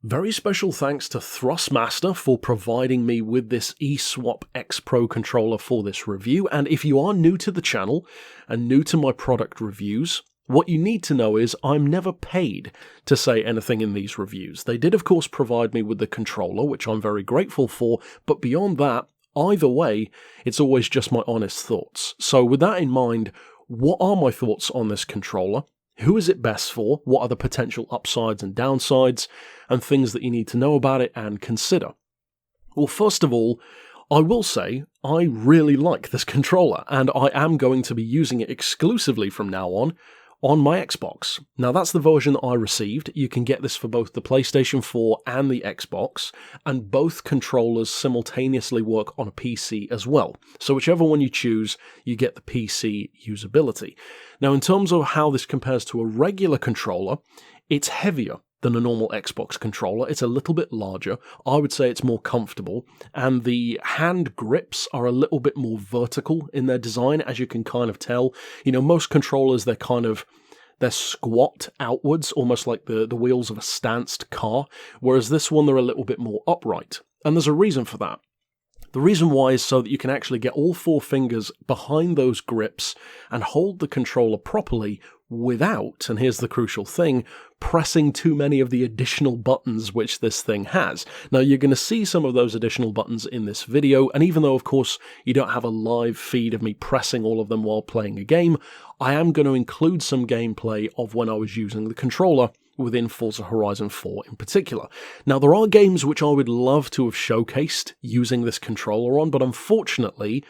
Very special thanks to Thrustmaster for providing me with this eSwap X Pro controller for this review, and if you are new to the channel and new to my product reviews, what you need to know is I'm never paid to say anything in these reviews. They did of course provide me with the controller, which I'm very grateful for, but beyond that, either way, it's always just my honest thoughts. So with that in mind, what are my thoughts on this controller? Who is it best for? What are the potential upsides and downsides? And things that you need to know about it and consider. Well, first of all, I will say I really like this controller, and I am going to be using it exclusively from now on my Xbox. Now that's the version that I received. You can get this for both the PlayStation 4 and the Xbox, and both controllers simultaneously work on a PC as well. So whichever one you choose, you get the PC usability. Now in terms of how this compares to a regular controller, it's heavier than a normal Xbox controller. It's a little bit larger. I would say it's more comfortable, and the hand grips are a little bit more vertical in their design, as you can kind of tell. You know, most controllers, they're squat outwards, almost like the wheels of a stanced car, whereas this one, they're a little bit more upright. And there's a reason for that. The reason why is so that you can actually get all four fingers behind those grips and hold the controller properly without, and here's the crucial thing, pressing too many of the additional buttons which this thing has. Now you're going to see some of those additional buttons in this video, and even though of course you don't have a live feed of me pressing all of them while playing a game, I am going to include some gameplay of when I was using the controller within Forza Horizon 4 in particular. Now there are games which I would love to have showcased using this controller on, but unfortunately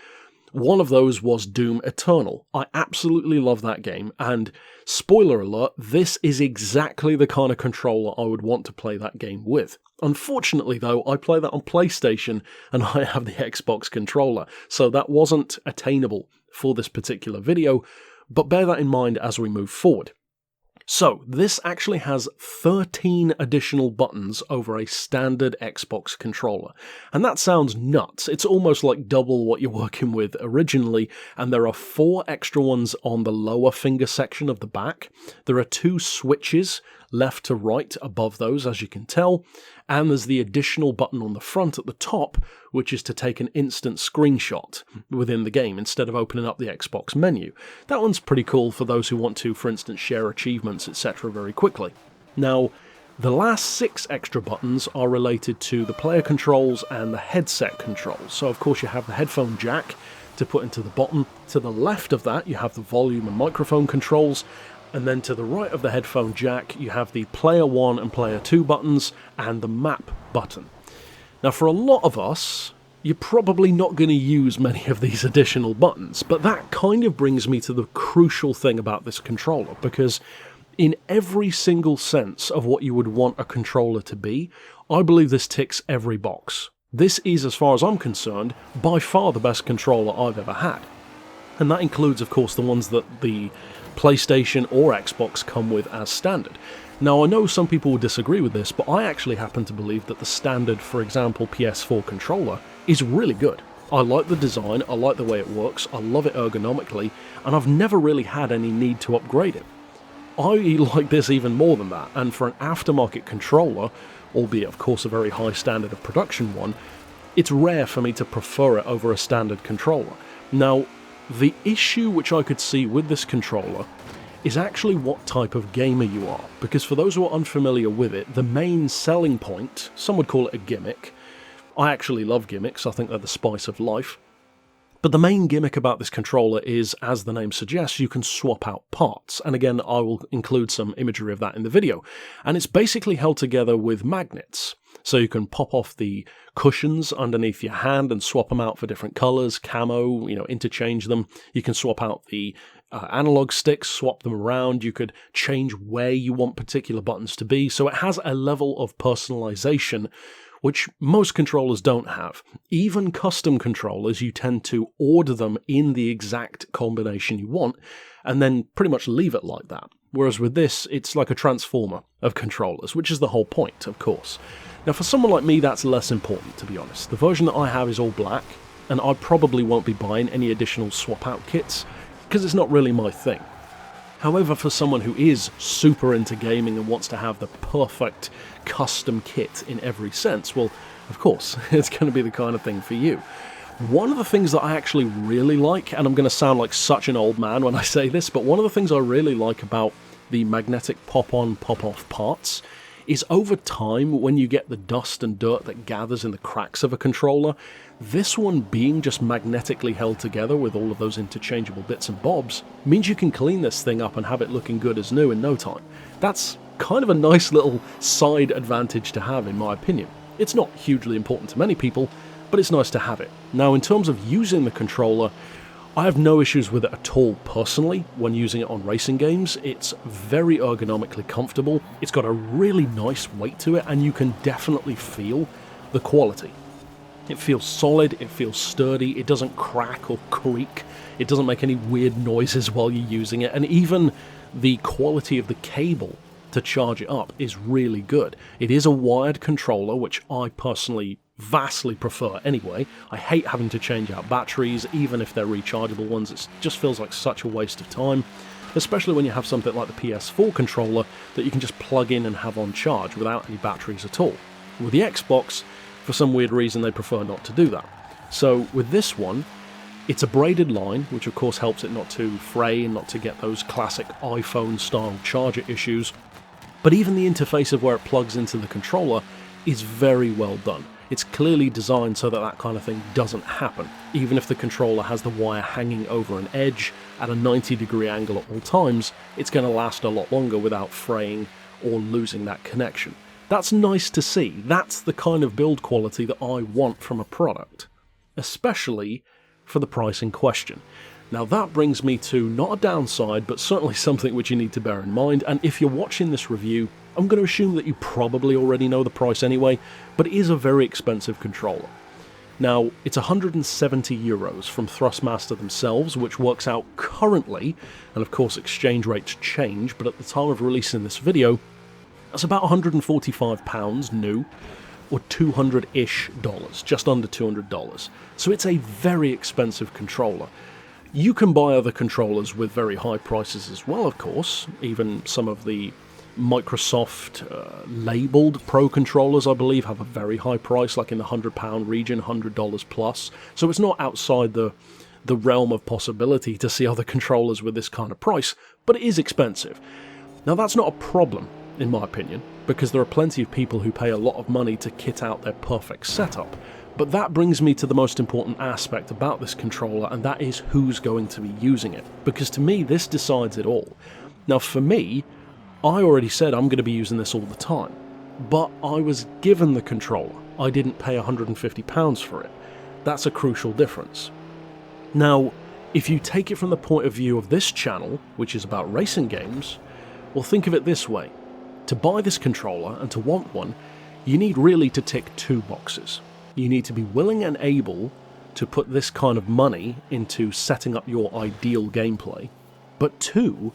one of those was Doom Eternal. I absolutely love that game, and spoiler alert, this is exactly the kind of controller I would want to play that game with. Unfortunately though, I play that on PlayStation and I have the Xbox controller, so that wasn't attainable for this particular video, but bear that in mind as we move forward. So, this actually has 13 additional buttons over a standard Xbox controller. And that sounds nuts. It's almost like double what you're working with originally, and there are 4 extra ones on the lower finger section of the back. There are 2 switches left to right above those, as you can tell, and there's the additional button on the front at the top, which is to take an instant screenshot within the game instead of opening up the Xbox menu. That one's pretty cool for those who want to, for instance, share achievements, etc. very quickly. Now, the last 6 extra buttons are related to the player controls and the headset controls. So, of course, you have the headphone jack to put into the bottom. To the left of that, you have the volume and microphone controls. And then to the right of the headphone jack, you have the Player 1 and Player 2 buttons and the map button. Now for a lot of us, you're probably not going to use many of these additional buttons, but that kind of brings me to the crucial thing about this controller, because in every single sense of what you would want a controller to be, I believe this ticks every box. This is, as far as I'm concerned, by far the best controller I've ever had. And that includes, of course, the ones that the PlayStation or Xbox come with as standard. Now, I know some people will disagree with this, but I actually happen to believe that the standard, for example, PS4 controller is really good. I like the design, I like the way it works, I love it ergonomically, and I've never really had any need to upgrade it. I like this even more than that, and for an aftermarket controller, albeit of course a very high standard of production one, it's rare for me to prefer it over a standard controller. Now, the issue which I could see with this controller is actually what type of gamer you are, because for those who are unfamiliar with it, the main selling point, some would call it a gimmick. I actually love gimmicks, I think they're the spice of life. But the main gimmick about this controller is, as the name suggests, you can swap out parts. And again, I will include some imagery of that in the video. And it's basically held together with magnets. So you can pop off the cushions underneath your hand and swap them out for different colors, camo, interchange them. You can swap out the analog sticks, swap them around. You could change where you want particular buttons to be. So it has a level of personalization which most controllers don't have. Even custom controllers, you tend to order them in the exact combination you want, and then pretty much leave it like that. Whereas with this, it's like a transformer of controllers, which is the whole point, of course. Now for someone like me, that's less important, to be honest. The version that I have is all black, and I probably won't be buying any additional swap-out kits, because it's not really my thing. However, for someone who is super into gaming and wants to have the perfect custom kit in every sense, well, of course, it's going to be the kind of thing for you. One of the things that I actually really like, and I'm going to sound like such an old man when I say this, but one of the things I really like about the magnetic pop-on, pop-off parts is over time, when you get the dust and dirt that gathers in the cracks of a controller, this one being just magnetically held together with all of those interchangeable bits and bobs means you can clean this thing up and have it looking good as new in no time. That's kind of a nice little side advantage to have, in my opinion. It's not hugely important to many people, but it's nice to have it. Now, in terms of using the controller, I have no issues with it at all personally when using it on racing games. It's very ergonomically comfortable, it's got a really nice weight to it, and you can definitely feel the quality. It feels solid, it feels sturdy, it doesn't crack or creak, it doesn't make any weird noises while you're using it, and even the quality of the cable to charge it up is really good. It is a wired controller, which I personally vastly prefer anyway. I hate having to change out batteries, even if they're rechargeable ones. It just feels like such a waste of time, especially when you have something like the PS4 controller that you can just plug in and have on charge without any batteries at all. With the Xbox, for some weird reason, they prefer not to do that. So with this one, it's a braided line, which of course helps it not to fray and not to get those classic iPhone-style charger issues. But even the interface of where it plugs into the controller is very well done. It's clearly designed so that that kind of thing doesn't happen. Even if the controller has the wire hanging over an edge at a 90-degree angle at all times, it's going to last a lot longer without fraying or losing that connection. That's nice to see. That's the kind of build quality that I want from a product, especially for the price in question. Now that brings me to not a downside, but certainly something which you need to bear in mind, and if you're watching this review, I'm going to assume that you probably already know the price anyway, but it is a very expensive controller. Now, it's 170 euros from Thrustmaster themselves, which works out currently, and of course exchange rates change, but at the time of releasing this video, that's about £145 new, or $200-ish, just under $200. So it's a very expensive controller. You can buy other controllers with very high prices as well, of course. Even some of the Microsoft labeled Pro controllers, I believe, have a very high price, like in the £100 region, $100 plus. So it's not outside the realm of possibility to see other controllers with this kind of price, but it is expensive. Now that's not a problem, in my opinion, because there are plenty of people who pay a lot of money to kit out their perfect setup. But that brings me to the most important aspect about this controller, and that is who's going to be using it. Because to me, this decides it all. Now for me, I already said I'm going to be using this all the time. But I was given the controller. I didn't pay £150 for it. That's a crucial difference. Now, if you take it from the point of view of this channel, which is about racing games, well, think of it this way. To buy this controller and to want one, you need really to tick two boxes. You need to be willing and able to put this kind of money into setting up your ideal gameplay. But two,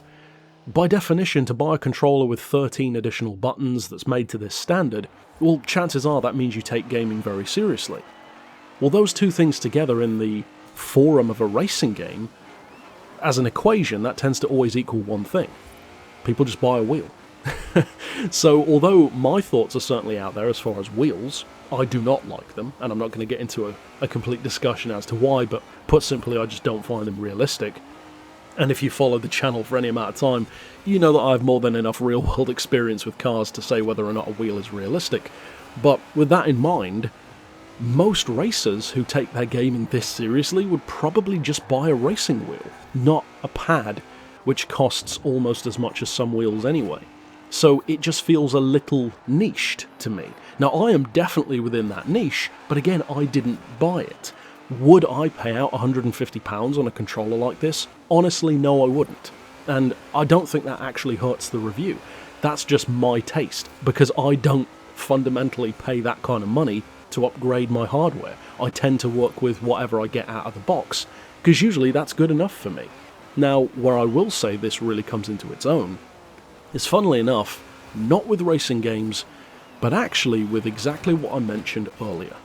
by definition, to buy a controller with 13 additional buttons that's made to this standard, well, chances are that means you take gaming very seriously. Well, those two things together in the forum of a racing game, as an equation, that tends to always equal one thing. People just buy a wheel. So, although my thoughts are certainly out there as far as wheels, I do not like them, and I'm not going to get into a complete discussion as to why, but put simply, I just don't find them realistic. And if you follow the channel for any amount of time, you know that I have more than enough real-world experience with cars to say whether or not a wheel is realistic. But with that in mind, most racers who take their gaming this seriously would probably just buy a racing wheel, not a pad, which costs almost as much as some wheels anyway. So it just feels a little niched to me. Now I am definitely within that niche, but again, I didn't buy it. Would I pay out £150 on a controller like this? Honestly, no, I wouldn't. And I don't think that actually hurts the review. That's just my taste, because I don't fundamentally pay that kind of money to upgrade my hardware. I tend to work with whatever I get out of the box, because usually that's good enough for me. Now, where I will say this really comes into its own is, funnily enough, not with racing games, but actually with exactly what I mentioned earlier.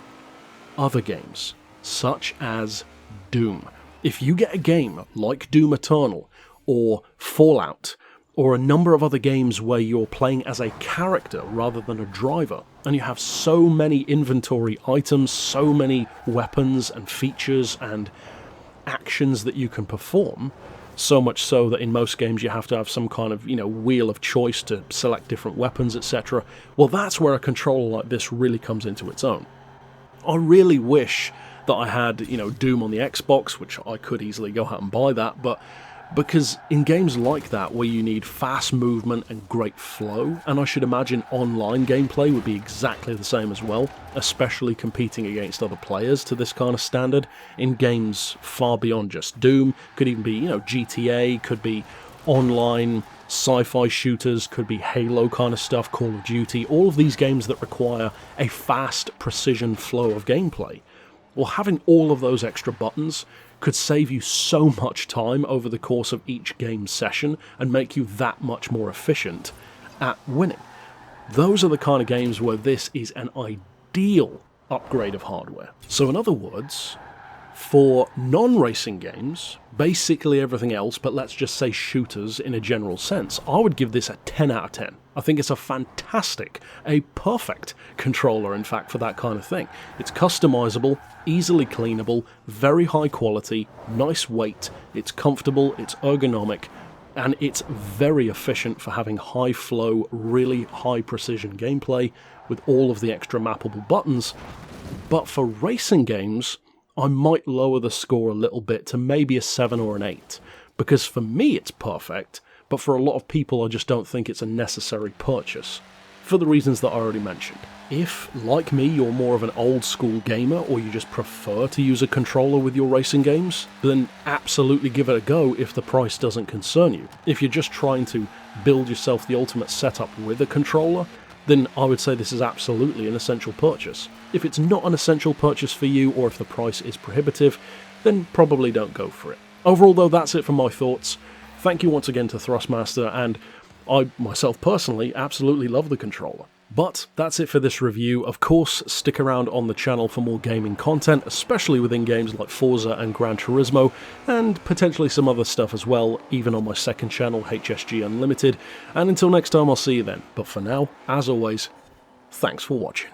Other games, such as Doom. If you get a game like Doom Eternal, or Fallout, or a number of other games where you're playing as a character rather than a driver, and you have so many inventory items, so many weapons and features and actions that you can perform, so much so that in most games you have to have some kind of, wheel of choice to select different weapons, etc. Well, that's where a controller like this really comes into its own. I really wish that I had, Doom on the Xbox, which I could easily go out and buy that, but because in games like that where you need fast movement and great flow, and I should imagine online gameplay would be exactly the same as well, especially competing against other players to this kind of standard in games far beyond just Doom, could even be, GTA, could be online sci-fi shooters, could be Halo kind of stuff, Call of Duty, all of these games that require a fast precision flow of gameplay. Well, having all of those extra buttons could save you so much time over the course of each game session and make you that much more efficient at winning. Those are the kind of games where this is an ideal upgrade of hardware. So in other words, for non-racing games, basically everything else, but let's just say shooters in a general sense, I would give this a 10 out of 10. I think it's a fantastic, a perfect controller, in fact, for that kind of thing. It's customizable, easily cleanable, very high quality, nice weight, it's comfortable, it's ergonomic, and it's very efficient for having high flow, really high precision gameplay with all of the extra mappable buttons. But for racing games, I might lower the score a little bit to maybe a 7 or an 8, because for me it's perfect, but for a lot of people I just don't think it's a necessary purchase, for the reasons that I already mentioned. If, like me, you're more of an old school gamer, or you just prefer to use a controller with your racing games, then absolutely give it a go if the price doesn't concern you. If you're just trying to build yourself the ultimate setup with a controller, then I would say this is absolutely an essential purchase. If it's not an essential purchase for you, or if the price is prohibitive, then probably don't go for it. Overall though, that's it for my thoughts. Thank you once again to Thrustmaster, and I myself personally absolutely love the controller. But that's it for this review. Of course, stick around on the channel for more gaming content, especially within games like Forza and Gran Turismo, and potentially some other stuff as well, even on my second channel, HSG Unlimited. And until next time, I'll see you then. But for now, as always, thanks for watching.